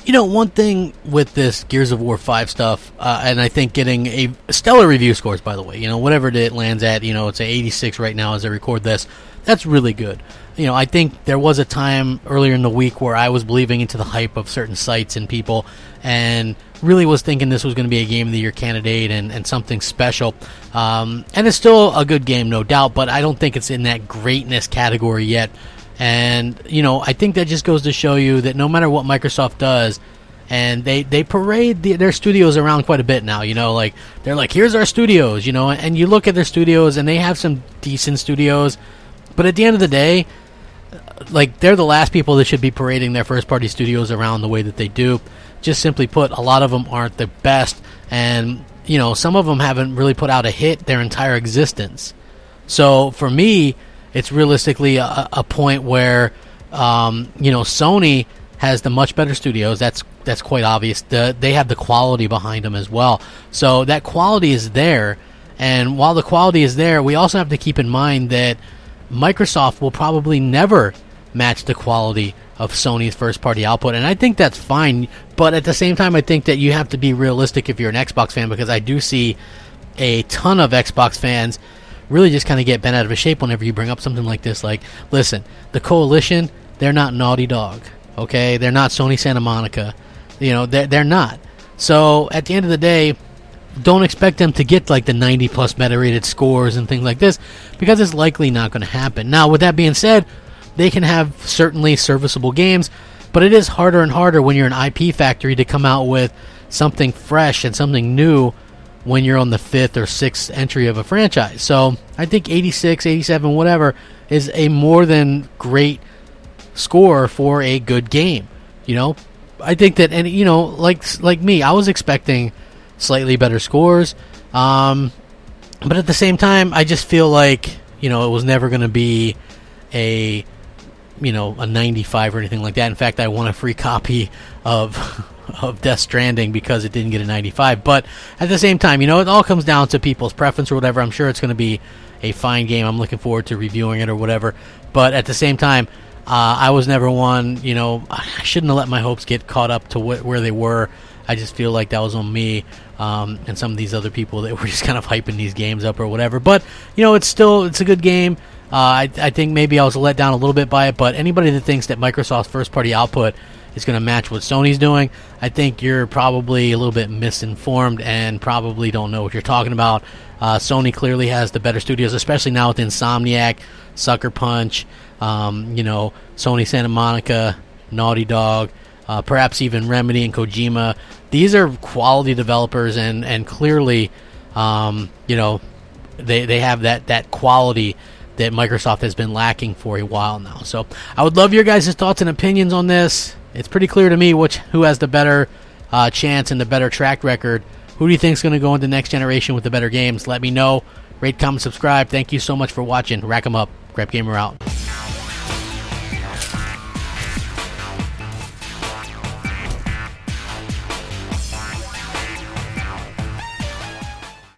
One thing with this Gears of War 5 stuff, and I think getting a stellar review scores, by the way, whatever it lands at, it's at 86 right now as I record this. That's really good. I think there was a time earlier in the week where I was believing into the hype of certain sites and people and really was thinking this was going to be a Game of the Year candidate and something special. And it's still a good game, no doubt, but I don't think it's in that greatness category yet. And, I think that just goes to show you that no matter what Microsoft does, and they parade their studios around quite a bit now, like, they're like, here's our studios, and you look at their studios, and they have some decent studios, but at the end of the day, like, they're the last people that should be parading their first-party studios around the way that they do. Just simply put, a lot of them aren't the best, and, some of them haven't really put out a hit their entire existence. So, for me, it's realistically a point where, Sony has the much better studios. That's quite obvious. They have the quality behind them as well. So that quality is there. And while the quality is there, we also have to keep in mind that Microsoft will probably never match the quality of Sony's first-party output. And I think that's fine. But at the same time, I think that you have to be realistic if you're an Xbox fan, because I do see a ton of Xbox fans really just kind of get bent out of shape whenever you bring up something like this. Like, listen, the Coalition, they're not Naughty Dog, okay? They're not Sony Santa Monica. They're not. So, at the end of the day, don't expect them to get, like, the 90-plus meta-rated scores and things like this, because it's likely not going to happen. Now, with that being said, they can have certainly serviceable games, but it is harder and harder when you're an IP factory to come out with something fresh and something new when you're on the 5th or 6th entry of a franchise. So I think 86, 87, whatever, is a more than great score for a good game. I think that, and like me, I was expecting slightly better scores, but at the same time, I just feel like it was never going to be a 95 or anything like that. In fact, I won a free copy of Death Stranding because it didn't get a 95. But at the same time, it all comes down to people's preference or whatever. I'm sure it's going to be a fine game. I'm looking forward to reviewing it or whatever. But at the same time, I was never one, I shouldn't have let my hopes get caught up to where they were. I just feel like that was on me and some of these other people that were just kind of hyping these games up or whatever. But, it's a good game. I think maybe I was let down a little bit by it, but anybody that thinks that Microsoft's first-party output is going to match what Sony's doing, I think you're probably a little bit misinformed and probably don't know what you're talking about. Sony clearly has the better studios, especially now with Insomniac, Sucker Punch, Sony Santa Monica, Naughty Dog, perhaps even Remedy and Kojima. These are quality developers, and clearly, they have that quality that Microsoft has been lacking for a while now. So I would love your guys' thoughts and opinions on this. It's pretty clear to me who has the better chance and the better track record. Who do you think is going to go into next generation with the better games? Let me know. Rate, comment, subscribe. Thank you so much for watching. Rack 'em up. Crapgamer out.